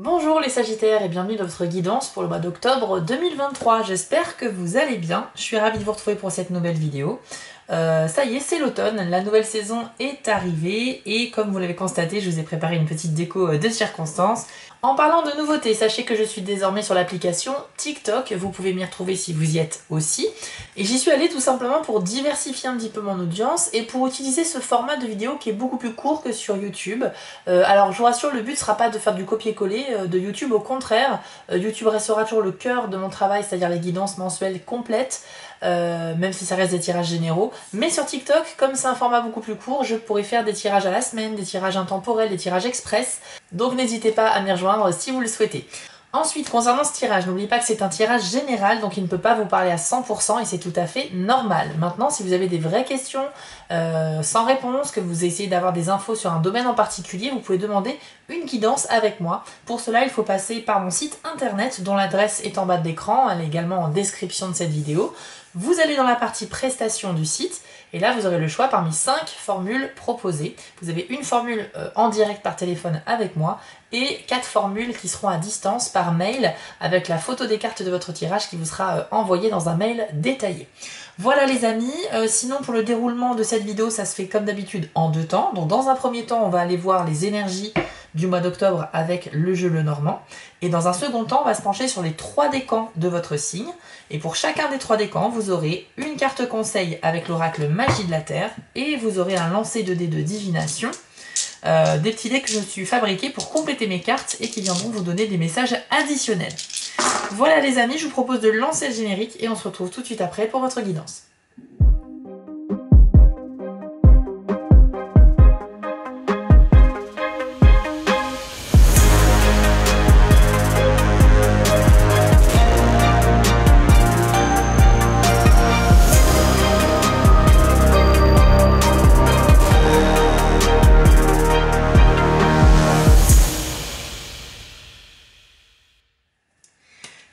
Bonjour les Sagittaires et bienvenue dans votre guidance pour le mois d'octobre 2023. J'espère que vous allez bien. Je suis ravie de vous retrouver pour cette nouvelle vidéo. Ça y est, c'est l'automne, la nouvelle saison est arrivée et comme vous l'avez constaté, je vous ai préparé une petite déco de circonstance. En parlant de nouveautés, sachez que je suis désormais sur l'application TikTok, vous pouvez m'y retrouver si vous y êtes aussi. Et j'y suis allée tout simplement pour diversifier un petit peu mon audience et pour utiliser ce format de vidéo qui est beaucoup plus court que sur YouTube. Alors je vous rassure, le but ne sera pas de faire du copier-coller de YouTube, au contraire, YouTube restera toujours le cœur de mon travail, c'est-à-dire les guidances mensuelles complètes. Même si ça reste des tirages généraux. Mais sur TikTok, comme c'est un format beaucoup plus court, je pourrais faire des tirages à la semaine, des tirages intemporels, des tirages express. Donc n'hésitez pas à m'y rejoindre si vous le souhaitez. Ensuite, concernant ce tirage, n'oubliez pas que c'est un tirage général, donc il ne peut pas vous parler à 100% et c'est tout à fait normal. Maintenant, si vous avez des vraies questions sans réponse, que vous essayez d'avoir des infos sur un domaine en particulier, vous pouvez demander une guidance avec moi. Pour cela, il faut passer par mon site internet dont l'adresse est en bas de l'écran, elle est également en description de cette vidéo. Vous allez dans la partie prestations du site et là vous aurez le choix parmi 5 formules proposées. Vous avez une formule en direct par téléphone avec moi et 4 formules qui seront à distance par mail avec la photo des cartes de votre tirage qui vous sera envoyée dans un mail détaillé. Voilà les amis, sinon pour le déroulement de cette vidéo ça se fait comme d'habitude en 2 temps. Donc dans un premier temps on va aller voir les énergies du mois d'octobre avec le jeu Lenormand. Et dans un second temps, on va se pencher sur les 3 décans de votre signe. Et pour chacun des 3 décans, vous aurez une carte conseil avec l'oracle Magie de la Terre. Et vous aurez un lancer de dés de divination. Des petits dés que je me suis fabriqués pour compléter mes cartes et qui viendront vous donner des messages additionnels. Voilà les amis, je vous propose de lancer le générique et on se retrouve tout de suite après pour votre guidance.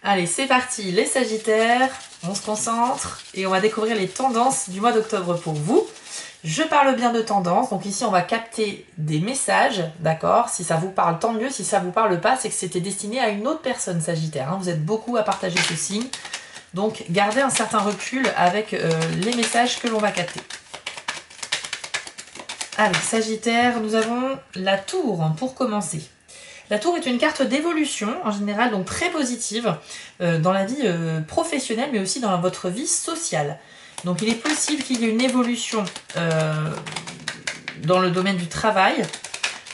Allez, c'est parti, les Sagittaires, on se concentre et on va découvrir les tendances du mois d'octobre pour vous. Je parle bien de tendances, donc ici on va capter des messages, d'accord? Si ça vous parle, tant mieux. Si ça vous parle pas, c'est que c'était destiné à une autre personne Sagittaire. Hein. Vous êtes beaucoup à partager ce signe, donc gardez un certain recul avec les messages que l'on va capter. Allez, Sagittaire, nous avons la tour pour commencer. La tour est une carte d'évolution, en général donc très positive, dans la vie professionnelle, mais aussi dans votre vie sociale. Donc il est possible qu'il y ait une évolution dans le domaine du travail.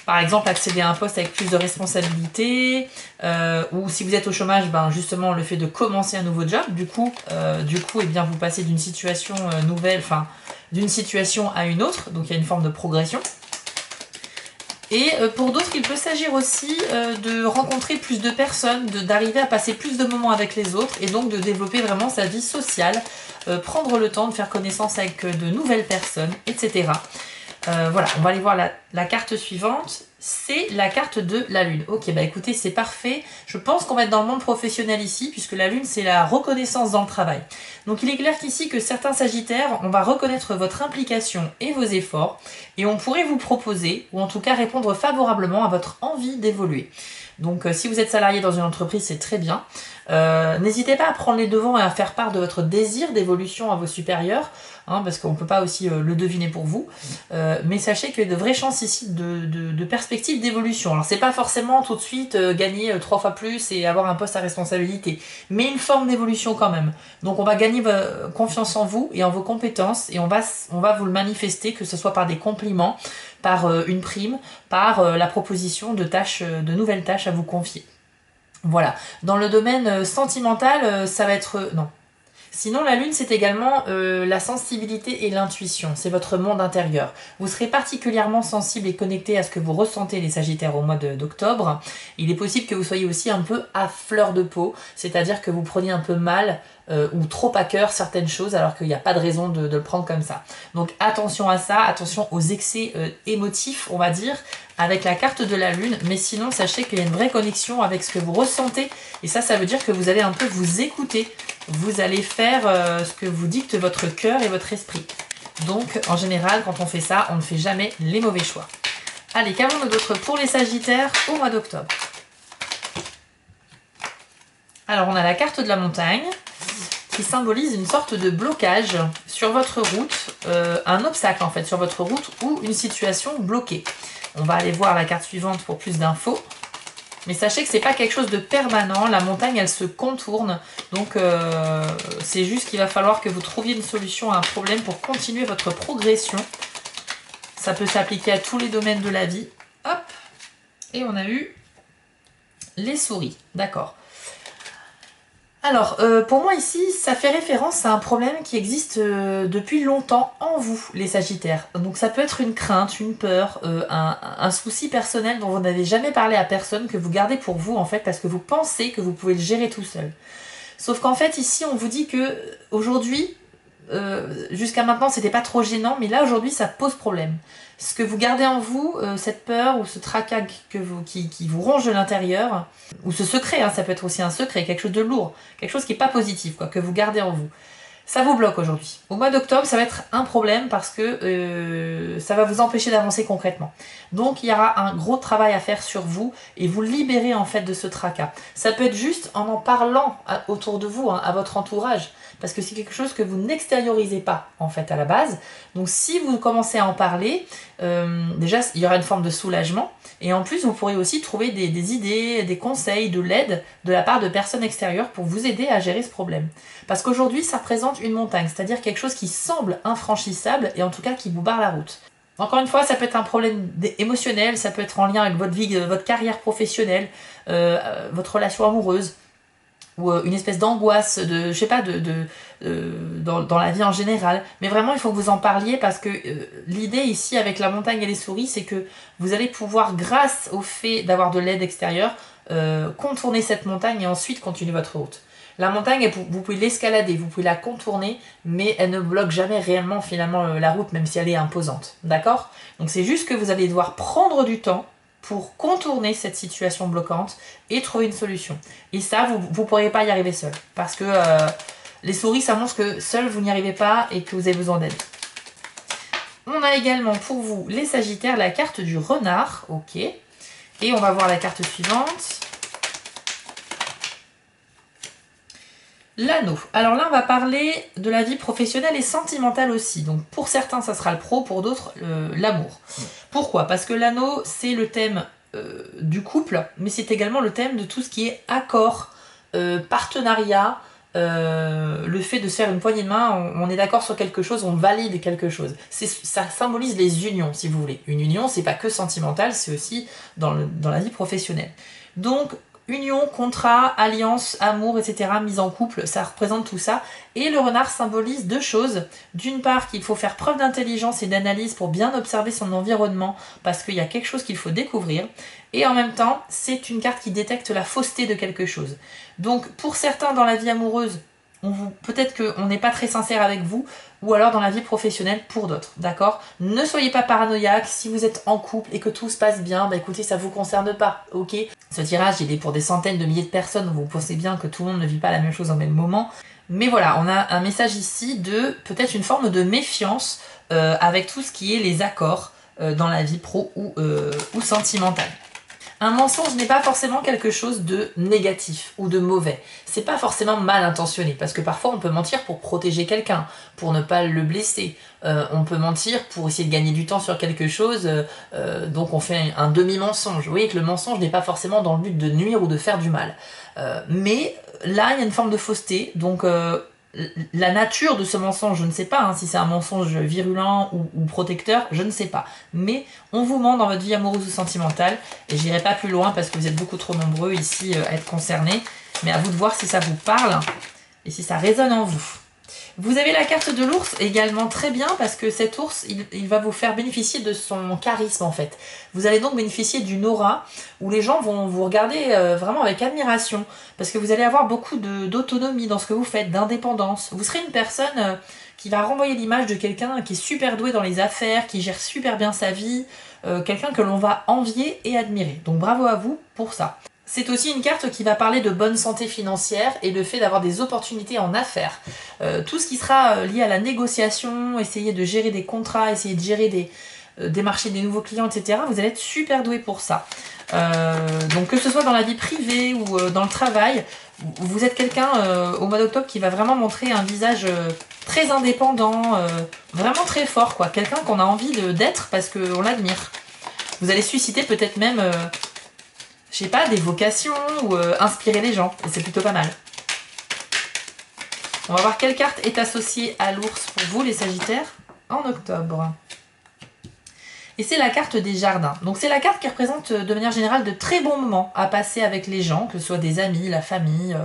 Par exemple, accéder à un poste avec plus de responsabilités, ou si vous êtes au chômage, ben justement le fait de commencer un nouveau job. Du coup eh bien, vous passez d'une situation nouvelle, enfin d'une situation à une autre, donc il y a une forme de progression. Et pour d'autres, il peut s'agir aussi de rencontrer plus de personnes, d'arriver à passer plus de moments avec les autres et donc de développer vraiment sa vie sociale, prendre le temps de faire connaissance avec de nouvelles personnes, etc. Voilà, on va aller voir la carte suivante, c'est la carte de la Lune. Ok, bah écoutez, c'est parfait. Je pense qu'on va être dans le monde professionnel ici, puisque la Lune, c'est la reconnaissance dans le travail. Donc il est clair qu'ici, que certains Sagittaires, on va reconnaître votre implication et vos efforts, et on pourrait vous proposer, ou en tout cas répondre favorablement à votre envie d'évoluer. Donc si vous êtes salarié dans une entreprise, c'est très bien. N'hésitez pas à prendre les devants et à faire part de votre désir d'évolution à vos supérieurs, hein, parce qu'on ne peut pas aussi le deviner pour vous. Mais sachez qu'il y a de vraies chances ici de perspectives d'évolution. Alors c'est pas forcément tout de suite gagner 3 fois plus et avoir un poste à responsabilité, mais une forme d'évolution quand même. Donc on va gagner confiance en vous et en vos compétences et on va vous le manifester, que ce soit par des compliments, par une prime, par la proposition de nouvelles tâches à vous confier. Voilà. Dans le domaine sentimental, ça va être... non. Sinon, la Lune, c'est également la sensibilité et l'intuition. C'est votre monde intérieur. Vous serez particulièrement sensible et connecté à ce que vous ressentez, les Sagittaires, au mois d'octobre. Il est possible que vous soyez aussi un peu à fleur de peau, c'est-à-dire que vous preniez un peu mal ou trop à cœur certaines choses alors qu'il n'y a pas de raison de le prendre comme ça. Donc attention à ça, attention aux excès émotifs, on va dire, avec la carte de la Lune, mais sinon sachez qu'il y a une vraie connexion avec ce que vous ressentez et ça veut dire que vous allez un peu vous écouter, vous allez faire ce que vous dicte votre cœur et votre esprit. Donc en général, quand on fait ça, on ne fait jamais les mauvais choix. Allez, qu'avons-nous d'autre pour les Sagittaires au mois d'octobre? Alors on a la carte de la montagne qui symbolise une sorte de blocage sur votre route, un obstacle en fait sur votre route ou une situation bloquée. On va aller voir la carte suivante pour plus d'infos. Mais sachez que c'est pas quelque chose de permanent, la montagne elle se contourne, donc c'est juste qu'il va falloir que vous trouviez une solution à un problème pour continuer votre progression. Ça peut s'appliquer à tous les domaines de la vie. Hop, et on a eu les souris, d'accord. Alors, pour moi ici, ça fait référence à un problème qui existe depuis longtemps en vous, les Sagittaires. Donc ça peut être une crainte, une peur, un souci personnel dont vous n'avez jamais parlé à personne, que vous gardez pour vous en fait, parce que vous pensez que vous pouvez le gérer tout seul. Sauf qu'en fait ici, on vous dit que aujourd'hui, jusqu'à maintenant, c'était pas trop gênant, mais là aujourd'hui, ça pose problème. Ce que vous gardez en vous, cette peur ou ce tracas qui vous ronge de l'intérieur, ou ce secret, hein, ça peut être aussi un secret, quelque chose de lourd, quelque chose qui n'est pas positif, quoi, que vous gardez en vous. Ça vous bloque aujourd'hui. Au mois d'octobre, ça va être un problème parce que ça va vous empêcher d'avancer concrètement. Donc il y aura un gros travail à faire sur vous et vous libérer en fait de ce tracas. Ça peut être juste en parlant autour de vous, hein, à votre entourage, parce que c'est quelque chose que vous n'extériorisez pas en fait à la base. Donc si vous commencez à en parler, déjà il y aura une forme de soulagement et en plus vous pourrez aussi trouver des idées, des conseils, de l'aide de la part de personnes extérieures pour vous aider à gérer ce problème. Parce qu'aujourd'hui ça représente une montagne, c'est-à-dire quelque chose qui semble infranchissable et en tout cas qui vous barre la route. Encore une fois, ça peut être un problème émotionnel, ça peut être en lien avec votre vie, votre carrière professionnelle, votre relation amoureuse, ou une espèce d'angoisse, je sais pas, dans la vie en général. Mais vraiment, il faut que vous en parliez parce que l'idée ici avec la montagne et les souris, c'est que vous allez pouvoir, grâce au fait d'avoir de l'aide extérieure, contourner cette montagne et ensuite continuer votre route. La montagne, vous pouvez l'escalader, vous pouvez la contourner, mais elle ne bloque jamais réellement finalement la route, même si elle est imposante. D'accord? Donc c'est juste que vous allez devoir prendre du temps pour contourner cette situation bloquante et trouver une solution. Et ça, vous ne pourrez pas y arriver seul. Parce que les souris, ça montre que seul, vous n'y arrivez pas et que vous avez besoin d'aide. On a également pour vous, les Sagittaires, la carte du renard. Ok. Et on va voir la carte suivante. L'anneau. Alors là, on va parler de la vie professionnelle et sentimentale aussi. Donc pour certains, ça sera le pro, pour d'autres, l'amour. Pourquoi? Parce que l'anneau, c'est le thème du couple, mais c'est également le thème de tout ce qui est accord, partenariat, le fait de se faire une poignée de main, on est d'accord sur quelque chose, on valide quelque chose. Ça symbolise les unions, si vous voulez. Une union, c'est pas que sentimental, c'est aussi dans la vie professionnelle. Donc, union, contrat, alliance, amour, etc., mise en couple, ça représente tout ça. Et le renard symbolise deux choses. D'une part, qu'il faut faire preuve d'intelligence et d'analyse pour bien observer son environnement, parce qu'il y a quelque chose qu'il faut découvrir. Et en même temps, c'est une carte qui détecte la fausseté de quelque chose. Donc, pour certains dans la vie amoureuse, peut-être qu'on n'est pas très sincère avec vous, ou alors dans la vie professionnelle pour d'autres, d'accord? Ne soyez pas paranoïaque, si vous êtes en couple et que tout se passe bien, bah écoutez, ça ne vous concerne pas, ok? Ce tirage, il est pour des centaines de milliers de personnes, vous pensez bien que tout le monde ne vit pas la même chose au même moment. Mais voilà, on a un message ici de peut-être une forme de méfiance avec tout ce qui est les accords dans la vie pro ou sentimentale. Un mensonge n'est pas forcément quelque chose de négatif ou de mauvais. C'est pas forcément mal intentionné, parce que parfois on peut mentir pour protéger quelqu'un, pour ne pas le blesser. On peut mentir pour essayer de gagner du temps sur quelque chose, donc on fait un demi-mensonge. Vous voyez que le mensonge n'est pas forcément dans le but de nuire ou de faire du mal. Mais là, il y a une forme de fausseté, donc la nature de ce mensonge, je ne sais pas, hein, si c'est un mensonge virulent ou protecteur, je ne sais pas. Mais on vous ment dans votre vie amoureuse ou sentimentale, et j'irai pas plus loin parce que vous êtes beaucoup trop nombreux ici à être concernés, mais à vous de voir si ça vous parle et si ça résonne en vous. Vous avez la carte de l'ours également très bien parce que cet ours, il va vous faire bénéficier de son charisme en fait. Vous allez donc bénéficier d'une aura où les gens vont vous regarder vraiment avec admiration parce que vous allez avoir beaucoup d'autonomie dans ce que vous faites, d'indépendance. Vous serez une personne qui va renvoyer l'image de quelqu'un qui est super doué dans les affaires, qui gère super bien sa vie, quelqu'un que l'on va envier et admirer. Donc bravo à vous pour ça. C'est aussi une carte qui va parler de bonne santé financière et le fait d'avoir des opportunités en affaires. Tout ce qui sera lié à la négociation, essayer de gérer des contrats, essayer de gérer des marchés, des nouveaux clients, etc. Vous allez être super doué pour ça. Donc que ce soit dans la vie privée ou dans le travail, Vous êtes quelqu'un au mois d'octobre qui va vraiment montrer un visage très indépendant, vraiment très fort, quoi. Quelqu'un qu'on a envie d'être parce qu'on l'admire. Vous allez susciter peut-être même, je sais pas, des vocations ou inspirer les gens. Et c'est plutôt pas mal. On va voir quelle carte est associée à l'ours pour vous, les Sagittaires, en octobre. Et c'est la carte des jardins. Donc c'est la carte qui représente de manière générale de très bons moments à passer avec les gens, que ce soit des amis, la famille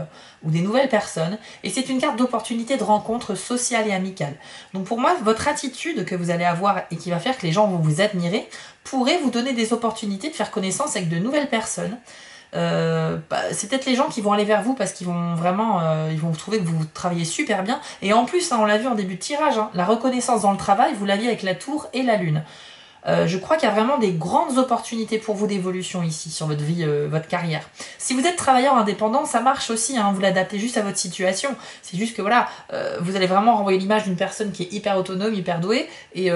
ou des nouvelles personnes. Et c'est une carte d'opportunité de rencontre sociale et amicale. Donc pour moi, votre attitude que vous allez avoir et qui va faire que les gens vont vous admirer, pourrait vous donner des opportunités de faire connaissance avec de nouvelles personnes. C'est peut-être les gens qui vont aller vers vous parce qu'ils vont vraiment ils vont trouver que vous travaillez super bien. Et en plus, hein, on l'a vu en début de tirage, hein, la reconnaissance dans le travail, vous l'aviez avec la tour et la lune. Je crois qu'il y a vraiment des grandes opportunités pour vous d'évolution ici sur votre vie, votre carrière. Si vous êtes travailleur indépendant, ça marche aussi, hein, vous l'adaptez juste à votre situation. C'est juste que voilà, vous allez vraiment renvoyer l'image d'une personne qui est hyper autonome, hyper douée, et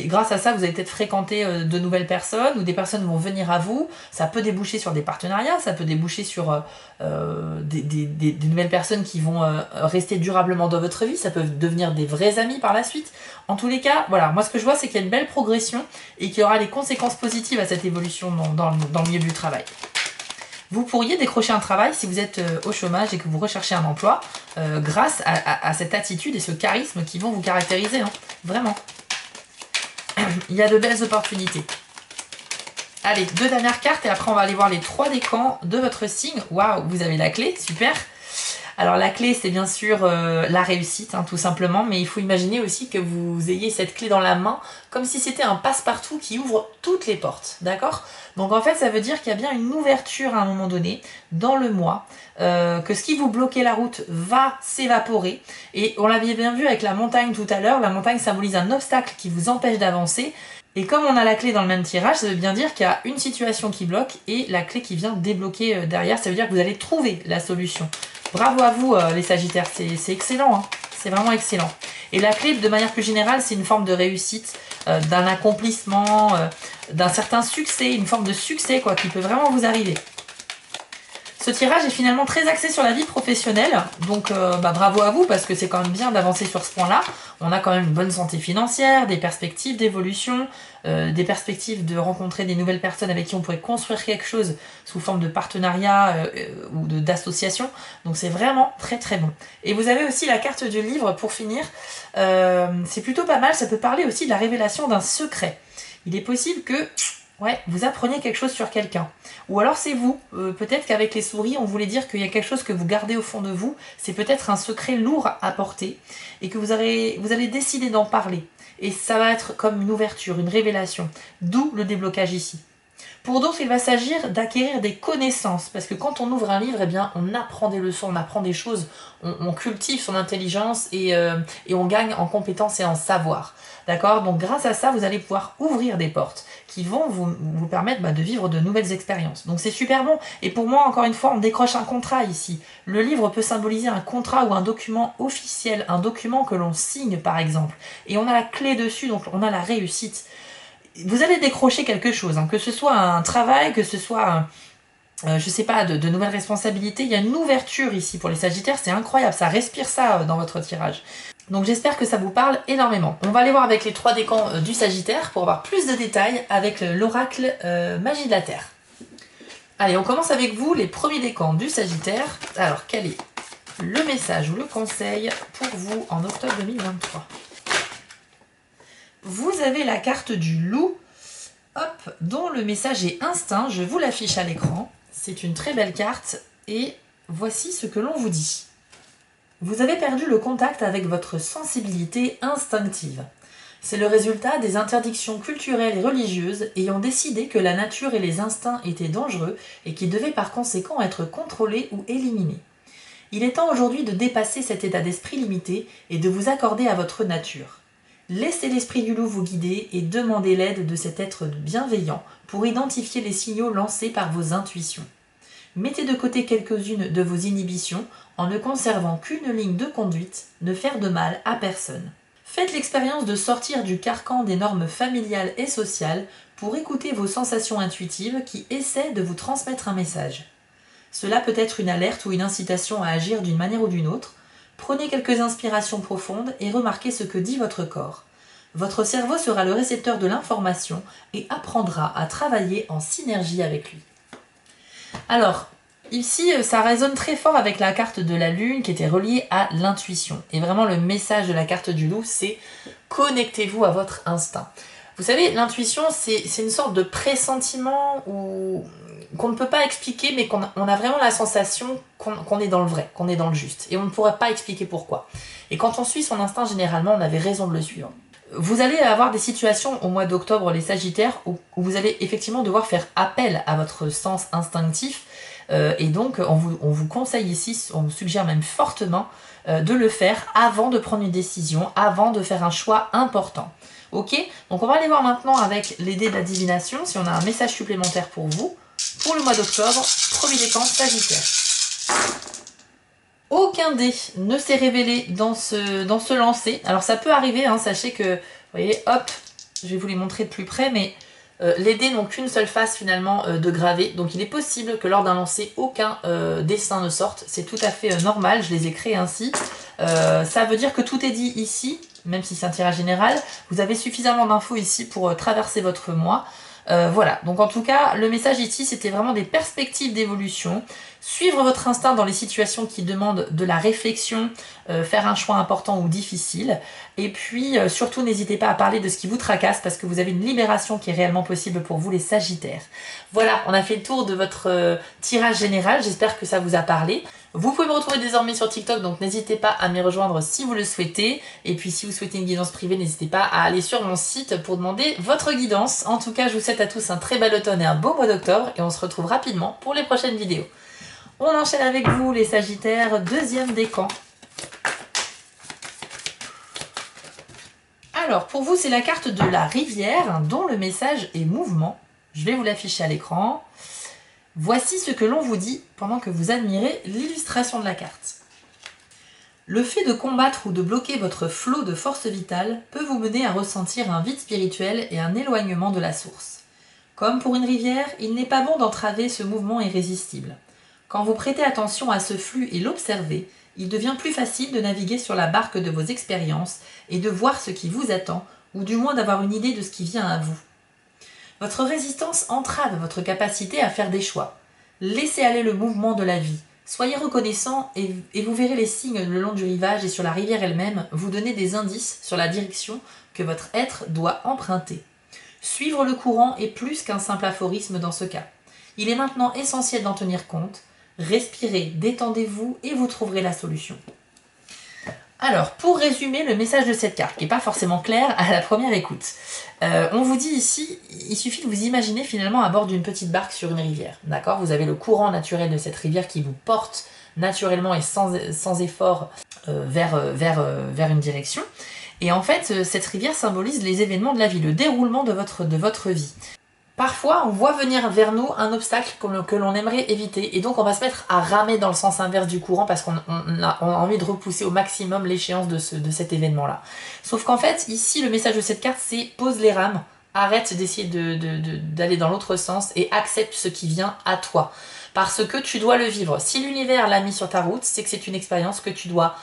grâce à ça, vous allez peut-être fréquenter de nouvelles personnes, ou des personnes vont venir à vous. Ça peut déboucher sur des partenariats, ça peut déboucher sur des nouvelles personnes qui vont rester durablement dans votre vie, ça peut devenir des vrais amis par la suite. En tous les cas, voilà, moi ce que je vois, c'est qu'il y a une belle progression et qu'il y aura des conséquences positives à cette évolution dans le milieu du travail. Vous pourriez décrocher un travail si vous êtes au chômage et que vous recherchez un emploi grâce à cette attitude et ce charisme qui vont vous caractériser, hein, vraiment. Il y a de belles opportunités. Allez, 2 dernières cartes et après on va aller voir les 3 décans de votre signe. Waouh, vous avez la clé, super. Alors la clé, c'est bien sûr la réussite, hein, tout simplement, mais il faut imaginer aussi que vous ayez cette clé dans la main, comme si c'était un passe-partout qui ouvre toutes les portes, d'accord? Donc en fait, ça veut dire qu'il y a bien une ouverture à un moment donné, dans le mois, que ce qui vous bloquait la route va s'évaporer, et on l'avait bien vu avec la montagne tout à l'heure, la montagne symbolise un obstacle qui vous empêche d'avancer, et comme on a la clé dans le même tirage, ça veut bien dire qu'il y a une situation qui bloque, et la clé qui vient débloquer derrière, ça veut dire que vous allez trouver la solution. Bravo à vous les Sagittaires, c'est excellent, hein, c'est vraiment excellent. Et la clé, de manière plus générale, c'est une forme de réussite, d'un accomplissement, d'un certain succès, une forme de succès quoi, qui peut vraiment vous arriver. Ce tirage est finalement très axé sur la vie professionnelle, donc bravo à vous parce que c'est quand même bien d'avancer sur ce point-là. On a quand même une bonne santé financière, des perspectives d'évolution, des perspectives de rencontrer des nouvelles personnes avec qui on pourrait construire quelque chose sous forme de partenariat ou d'association. Donc c'est vraiment très très bon. Et vous avez aussi la carte du livre pour finir. C'est plutôt pas mal, ça peut parler aussi de la révélation d'un secret. Il est possible que... ouais, vous appreniez quelque chose sur quelqu'un. Ou alors c'est vous. Peut-être qu'avec les souris, on voulait dire qu'il y a quelque chose que vous gardez au fond de vous. C'est peut-être un secret lourd à porter et que vous allez décider d'en parler. Et ça va être comme une ouverture, une révélation. D'où le déblocage ici. Pour d'autres, il va s'agir d'acquérir des connaissances. Parce que quand on ouvre un livre, eh bien, on apprend des leçons, on apprend des choses. On cultive son intelligence et on gagne en compétences et en savoir. D'accord? Donc grâce à ça, vous allez pouvoir ouvrir des portes qui vont vous permettre de vivre de nouvelles expériences. Donc c'est super bon. Et pour moi, encore une fois, on décroche un contrat ici. Le livre peut symboliser un contrat ou un document officiel, un document que l'on signe par exemple. Et on a la clé dessus, donc on a la réussite. Vous allez décrocher quelque chose, hein, que ce soit un travail, que ce soit... je sais pas, de nouvelles responsabilités. Il y a une ouverture ici pour les Sagittaires, c'est incroyable, ça respire ça dans votre tirage. Donc j'espère que ça vous parle énormément. On va aller voir avec les 3 décans du Sagittaire pour avoir plus de détails avec l'oracle Magie de la Terre. Allez, on commence avec vous, les premiers décans du Sagittaire. Alors, quel est le message ou le conseil pour vous en octobre 2023? Vous avez la carte du loup, hop, dont le message est instinct. Je vous l'affiche à l'écran. C'est une très belle carte et voici ce que l'on vous dit. Vous avez perdu le contact avec votre sensibilité instinctive. C'est le résultat des interdictions culturelles et religieuses ayant décidé que la nature et les instincts étaient dangereux et qui devaient par conséquent être contrôlés ou éliminés. Il est temps aujourd'hui de dépasser cet état d'esprit limité et de vous accorder à votre nature. Laissez l'esprit du loup vous guider et demandez l'aide de cet être bienveillant pour identifier les signaux lancés par vos intuitions. Mettez de côté quelques-unes de vos inhibitions en ne conservant qu'une ligne de conduite, ne faire de mal à personne. Faites l'expérience de sortir du carcan des normes familiales et sociales pour écouter vos sensations intuitives qui essaient de vous transmettre un message. Cela peut être une alerte ou une incitation à agir d'une manière ou d'une autre. Prenez quelques inspirations profondes et remarquez ce que dit votre corps. Votre cerveau sera le récepteur de l'information et apprendra à travailler en synergie avec lui. Alors, ici, ça résonne très fort avec la carte de la lune qui était reliée à l'intuition. Et vraiment, le message de la carte du loup, c'est connectez-vous à votre instinct. Vous savez, l'intuition, c'est une sorte de pressentiment qu'on ne peut pas expliquer, mais qu'on a vraiment la sensation qu'on est dans le vrai, qu'on est dans le juste. Et on ne pourrait pas expliquer pourquoi. Et quand on suit son instinct, généralement, on avait raison de le suivre. Vous allez avoir des situations au mois d'octobre, les Sagittaires, où vous allez effectivement devoir faire appel à votre sens instinctif. Et donc, on vous conseille ici, on vous suggère même fortement de le faire avant de prendre une décision, avant de faire un choix important. Ok? Donc, on va aller voir maintenant avec les dés de la divination, si on a un message supplémentaire pour vous, pour le mois d'octobre, premier décan Sagittaire. Aucun dé ne s'est révélé dans ce lancer. Alors ça peut arriver, hein, sachez que, vous voyez, hop, je vais vous les montrer de plus près, mais les dés n'ont qu'une seule face finalement de gravé. Donc il est possible que lors d'un lancer, aucun dessin ne sorte. C'est tout à fait normal, je les ai créés ainsi. Ça veut dire que tout est dit ici, même si c'est un tirage général. Vous avez suffisamment d'infos ici pour traverser votre mois. Voilà, donc en tout cas, le message ici, c'était vraiment des perspectives d'évolution. Suivre votre instinct dans les situations qui demandent de la réflexion, faire un choix important ou difficile. Et puis, surtout, n'hésitez pas à parler de ce qui vous tracasse parce que vous avez une libération qui est réellement possible pour vous, les Sagittaires. Voilà, on a fait le tour de votre tirage général. J'espère que ça vous a parlé. Vous pouvez me retrouver désormais sur TikTok, donc n'hésitez pas à m'y rejoindre si vous le souhaitez. Et puis si vous souhaitez une guidance privée, n'hésitez pas à aller sur mon site pour demander votre guidance. En tout cas, je vous souhaite à tous un très bel automne et un beau mois d'octobre. Et on se retrouve rapidement pour les prochaines vidéos. On enchaîne avec vous les Sagittaires, deuxième décan. Alors pour vous, c'est la carte de la rivière dont le message est mouvement. Je vais vous l'afficher à l'écran. Voici ce que l'on vous dit pendant que vous admirez l'illustration de la carte. Le fait de combattre ou de bloquer votre flot de force vitale peut vous mener à ressentir un vide spirituel et un éloignement de la source. Comme pour une rivière, il n'est pas bon d'entraver ce mouvement irrésistible. Quand vous prêtez attention à ce flux et l'observez, il devient plus facile de naviguer sur la barque de vos expériences et de voir ce qui vous attend, ou du moins d'avoir une idée de ce qui vient à vous. Votre résistance entrave votre capacité à faire des choix. Laissez aller le mouvement de la vie. Soyez reconnaissant et vous verrez les signes le long du rivage et sur la rivière elle-même vous donner des indices sur la direction que votre être doit emprunter. Suivre le courant est plus qu'un simple aphorisme dans ce cas. Il est maintenant essentiel d'en tenir compte. Respirez, détendez-vous et vous trouverez la solution. Alors, pour résumer le message de cette carte, qui n'est pas forcément clair à la première écoute, on vous dit ici, il suffit de vous imaginer finalement à bord d'une petite barque sur une rivière. D'accord? Vous avez le courant naturel de cette rivière qui vous porte naturellement et sans effort vers une direction. Et en fait, cette rivière symbolise les événements de la vie, le déroulement de votre vie. Parfois, on voit venir vers nous un obstacle que l'on aimerait éviter et donc on va se mettre à ramer dans le sens inverse du courant parce qu'on a envie de repousser au maximum l'échéance de cet événement-là. Sauf qu'en fait, ici, le message de cette carte, c'est pose les rames, arrête d'essayer d'aller dans l'autre sens et accepte ce qui vient à toi. Parce que tu dois le vivre. Si l'univers l'a mis sur ta route, c'est que c'est une expérience que tu dois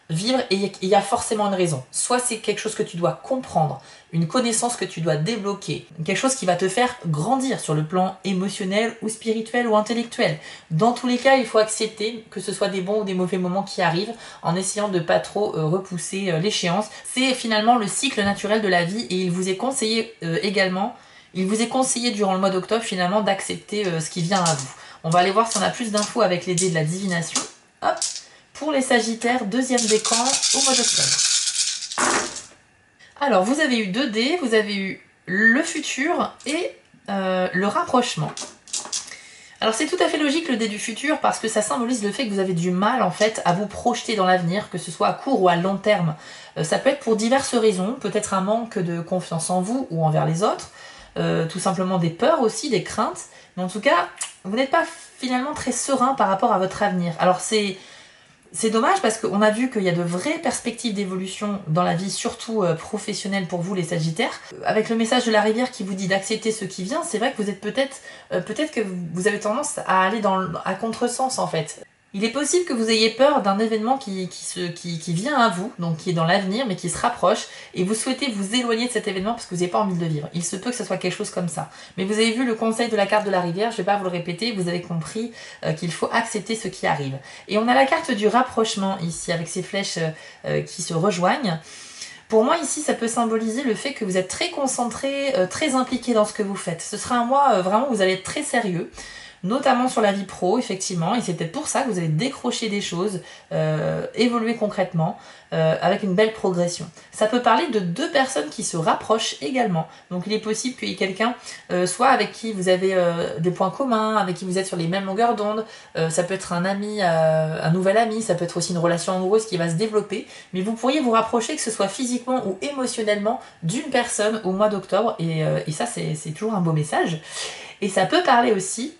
vivre et il y a forcément une raison. Soit c'est quelque chose que tu dois comprendre, une connaissance que tu dois débloquer, quelque chose qui va te faire grandir sur le plan émotionnel ou spirituel ou intellectuel. Dans tous les cas, il faut accepter que ce soit des bons ou des mauvais moments qui arrivent en essayant de pas trop repousser l'échéance. C'est finalement le cycle naturel de la vie et il vous est conseillé également, il vous est conseillé durant le mois d'octobre finalement d'accepter ce qui vient à vous. On va aller voir si on a plus d'infos avec les dés de la divination. Hop! Pour les Sagittaires, deuxième décan au mois d'octobre. Alors, vous avez eu 2 dés, vous avez eu le futur et le rapprochement. Alors, c'est tout à fait logique le dé du futur parce que ça symbolise le fait que vous avez du mal en fait à vous projeter dans l'avenir, que ce soit à court ou à long terme. Ça peut être pour diverses raisons, peut-être un manque de confiance en vous ou envers les autres, tout simplement des peurs aussi, des craintes. Mais en tout cas, vous n'êtes pas finalement très serein par rapport à votre avenir. Alors, c'est C'est dommage parce qu'on a vu qu'il y a de vraies perspectives d'évolution dans la vie, surtout professionnelle pour vous les Sagittaires. Avec le message de la rivière qui vous dit d'accepter ce qui vient, c'est vrai que vous êtes peut-être que vous avez tendance à aller à contresens en fait. Il est possible que vous ayez peur d'un événement qui vient à vous, donc qui est dans l'avenir, mais qui se rapproche, et vous souhaitez vous éloigner de cet événement parce que vous n'avez pas envie de le vivre. Il se peut que ce soit quelque chose comme ça. Mais vous avez vu le conseil de la carte de la rivière, je ne vais pas vous le répéter, vous avez compris qu'il faut accepter ce qui arrive. Et on a la carte du rapprochement ici, avec ces flèches qui se rejoignent. Pour moi, ici, ça peut symboliser le fait que vous êtes très concentré, très impliqué dans ce que vous faites. Ce sera un mois vraiment où vous allez être très sérieux, notamment sur la vie pro, effectivement, et c'est peut-être pour ça que vous allez décrocher des choses, évoluer concrètement, avec une belle progression. Ça peut parler de deux personnes qui se rapprochent également. Donc il est possible qu'il y ait quelqu'un, soit avec qui vous avez des points communs, avec qui vous êtes sur les mêmes longueurs d'onde, ça peut être un ami, un nouvel ami, ça peut être aussi une relation amoureuse qui va se développer, mais vous pourriez vous rapprocher, que ce soit physiquement ou émotionnellement, d'une personne au mois d'octobre, et ça c'est toujours un beau message. Et ça peut parler aussi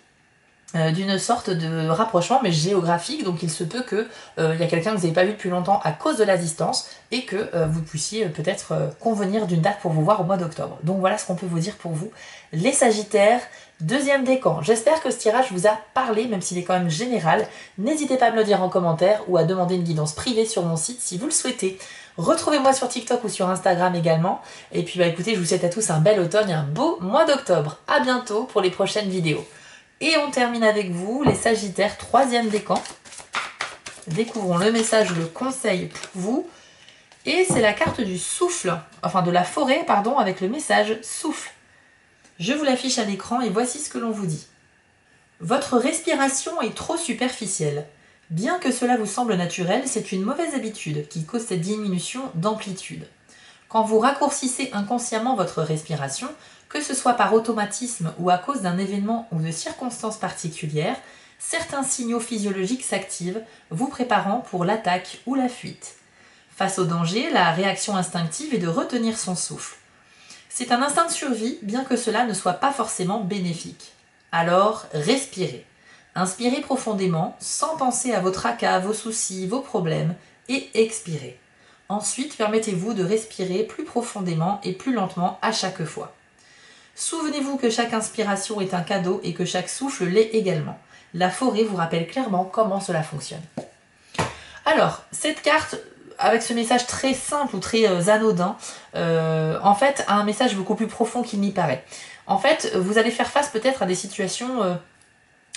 d'une sorte de rapprochement mais géographique, donc il se peut que y a quelqu'un que vous n'avez pas vu depuis longtemps à cause de la distance et que vous puissiez peut-être convenir d'une date pour vous voir au mois d'octobre. Donc voilà ce qu'on peut vous dire pour vous les Sagittaires, deuxième décan. J'espère que ce tirage vous a parlé, même s'il est quand même général. N'hésitez pas à me le dire en commentaire ou à demander une guidance privée sur mon site si vous le souhaitez. Retrouvez-moi sur TikTok ou sur Instagram également. Et puis bah écoutez, je vous souhaite à tous un bel automne et un beau mois d'octobre. À bientôt pour les prochaines vidéos. Et on termine avec vous, les Sagittaires, troisième décan. Découvrons le message, le conseil pour vous. Et c'est la carte du souffle, enfin de la forêt, pardon, avec le message souffle. Je vous l'affiche à l'écran et voici ce que l'on vous dit. Votre respiration est trop superficielle. Bien que cela vous semble naturel, c'est une mauvaise habitude qui cause cette diminution d'amplitude. Quand vous raccourcissez inconsciemment votre respiration, que ce soit par automatisme ou à cause d'un événement ou de circonstances particulières, certains signaux physiologiques s'activent, vous préparant pour l'attaque ou la fuite. Face au danger, la réaction instinctive est de retenir son souffle. C'est un instinct de survie, bien que cela ne soit pas forcément bénéfique. Alors, respirez. Inspirez profondément, sans penser à vos tracas, vos soucis, vos problèmes, et expirez. Ensuite, permettez-vous de respirer plus profondément et plus lentement à chaque fois. Souvenez-vous que chaque inspiration est un cadeau et que chaque souffle l'est également. La forêt vous rappelle clairement comment cela fonctionne. Alors, cette carte, avec ce message très simple ou très anodin, en fait, a un message beaucoup plus profond qu'il n'y paraît. En fait, vous allez faire face peut-être à des situations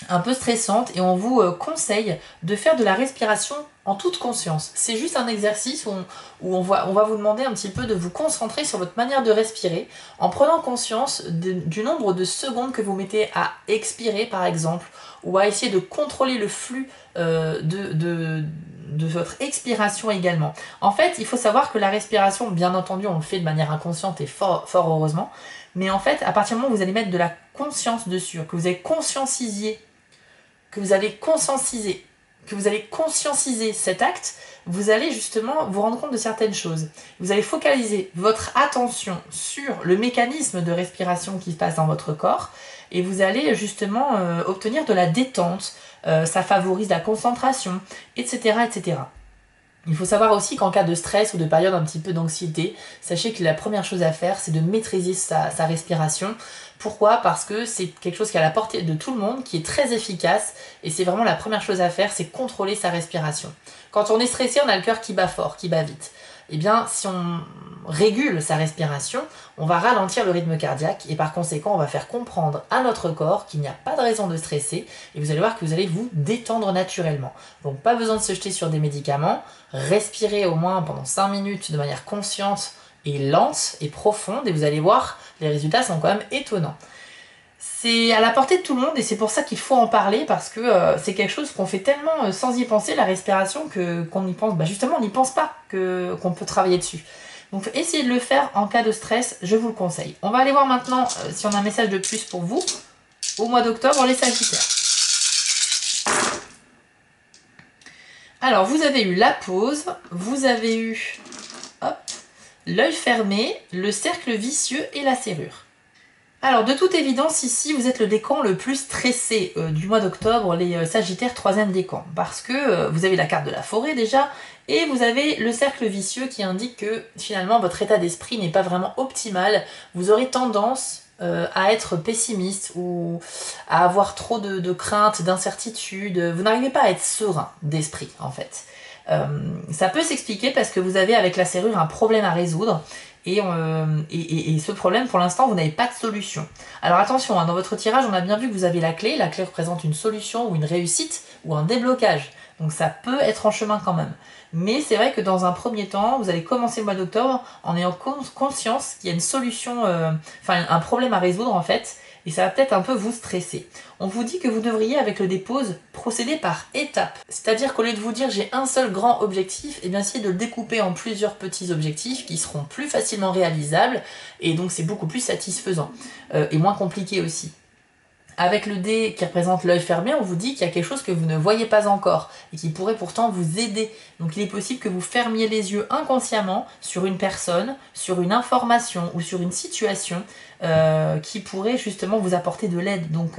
un peu stressantes et on vous conseille de faire de la respiration en toute conscience. C'est juste un exercice où on va vous demander un petit peu de vous concentrer sur votre manière de respirer en prenant conscience du nombre de secondes que vous mettez à expirer par exemple, ou à essayer de contrôler le flux de votre expiration également. En fait, il faut savoir que la respiration, bien entendu, on le fait de manière inconsciente et fort heureusement, mais en fait, à partir du moment où vous allez mettre de la conscience dessus, que vous allez conscientiser cet acte, vous allez justement vous rendre compte de certaines choses. Vous allez focaliser votre attention sur le mécanisme de respiration qui se passe dans votre corps et vous allez justement obtenir de la détente, ça favorise la concentration, etc., etc. Il faut savoir aussi qu'en cas de stress ou de période un petit peu d'anxiété, sachez que la première chose à faire, c'est de maîtriser sa respiration. Pourquoi ? Parce que c'est quelque chose qui est à la portée de tout le monde, qui est très efficace, et c'est vraiment la première chose à faire, c'est contrôler sa respiration. Quand on est stressé, on a le cœur qui bat fort, qui bat vite. Eh bien, si on régule sa respiration, on va ralentir le rythme cardiaque et par conséquent, on va faire comprendre à notre corps qu'il n'y a pas de raison de stresser et vous allez voir que vous allez vous détendre naturellement. Donc, pas besoin de se jeter sur des médicaments, respirez au moins pendant 5 minutes de manière consciente et lente et profonde et vous allez voir, les résultats sont quand même étonnants. C'est à la portée de tout le monde et c'est pour ça qu'il faut en parler parce que c'est quelque chose qu'on fait tellement sans y penser, la respiration, qu'on y pense, justement on n'y pense pas qu'on peut travailler dessus. Donc essayez de le faire en cas de stress, je vous le conseille. On va aller voir maintenant si on a un message de plus pour vous au mois d'octobre, les Sagittaires. Alors vous avez eu la pause, vous avez eu l'œil fermé, le cercle vicieux et la serrure. Alors de toute évidence ici vous êtes le décan le plus stressé du mois d'octobre, les Sagittaires 3e décan, parce que vous avez la carte de la forêt déjà, et vous avez le cercle vicieux qui indique que finalement votre état d'esprit n'est pas vraiment optimal, vous aurez tendance à être pessimiste ou à avoir trop de craintes, d'incertitudes, vous n'arrivez pas à être serein d'esprit en fait. Ça peut s'expliquer parce que vous avez avec la serrure un problème à résoudre et ce problème pour l'instant vous n'avez pas de solution. Alors attention, hein, dans votre tirage on a bien vu que vous avez la clé représente une solution ou une réussite ou un déblocage, donc ça peut être en chemin quand même. Mais c'est vrai que dans un premier temps, vous allez commencer le mois d'octobre en ayant conscience qu'il y a une solution, enfin un problème à résoudre en fait, et ça va peut-être un peu vous stresser. On vous dit que vous devriez, avec le dépose, procéder par étapes. C'est-à-dire qu'au lieu de vous dire j'ai un seul grand objectif, et bien essayez de le découper en plusieurs petits objectifs qui seront plus facilement réalisables, et donc c'est beaucoup plus satisfaisant, et moins compliqué aussi. Avec le dé qui représente l'œil fermé, on vous dit qu'il y a quelque chose que vous ne voyez pas encore et qui pourrait pourtant vous aider. Donc il est possible que vous fermiez les yeux inconsciemment sur une personne, sur une information ou sur une situation qui pourrait justement vous apporter de l'aide. Donc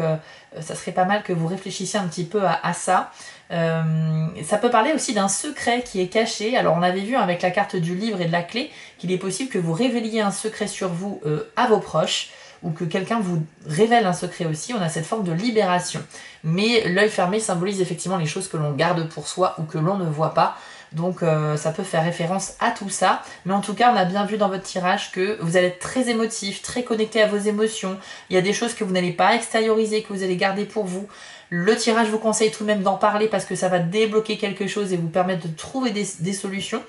ça serait pas mal que vous réfléchissiez un petit peu à ça. Ça peut parler aussi d'un secret qui est caché. Alors on avait vu avec la carte du livre et de la clé qu'il est possible que vous révéliez un secret sur vous à vos proches, ou que quelqu'un vous révèle un secret aussi, on a cette forme de libération. Mais l'œil fermé symbolise effectivement les choses que l'on garde pour soi ou que l'on ne voit pas. Donc ça peut faire référence à tout ça. Mais en tout cas, on a bien vu dans votre tirage que vous allez être très émotif, très connecté à vos émotions. Il y a des choses que vous n'allez pas extérioriser, que vous allez garder pour vous. Le tirage vous conseille tout de même d'en parler parce que ça va débloquer quelque chose et vous permettre de trouver des solutions.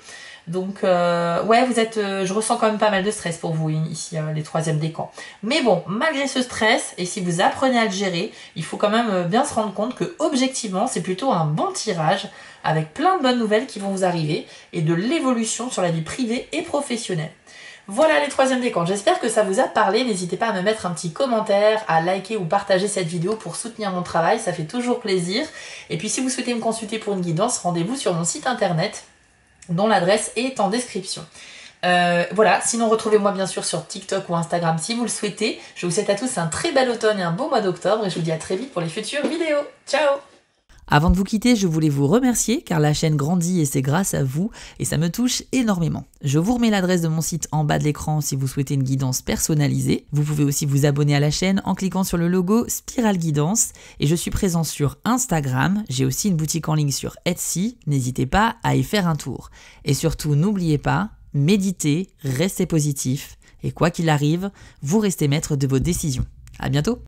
Donc ouais, vous êtes, je ressens quand même pas mal de stress pour vous ici, les 3e décans. Mais bon, malgré ce stress, et si vous apprenez à le gérer, il faut quand même bien se rendre compte que objectivement, c'est plutôt un bon tirage avec plein de bonnes nouvelles qui vont vous arriver et de l'évolution sur la vie privée et professionnelle. Voilà les 3e décans, j'espère que ça vous a parlé, n'hésitez pas à me mettre un petit commentaire, à liker ou partager cette vidéo pour soutenir mon travail, ça fait toujours plaisir. Et puis si vous souhaitez me consulter pour une guidance, rendez-vous sur mon site internet, dont l'adresse est en description. Voilà, sinon retrouvez-moi bien sûr sur TikTok ou Instagram si vous le souhaitez. Je vous souhaite à tous un très bel automne et un beau mois d'octobre et je vous dis à très vite pour les futures vidéos. Ciao! Avant de vous quitter, je voulais vous remercier car la chaîne grandit et c'est grâce à vous et ça me touche énormément. Je vous remets l'adresse de mon site en bas de l'écran si vous souhaitez une guidance personnalisée. Vous pouvez aussi vous abonner à la chaîne en cliquant sur le logo Spiral Guidance et je suis présent sur Instagram. J'ai aussi une boutique en ligne sur Etsy. N'hésitez pas à y faire un tour. Et surtout, n'oubliez pas, méditez, restez positif et quoi qu'il arrive, vous restez maître de vos décisions. À bientôt!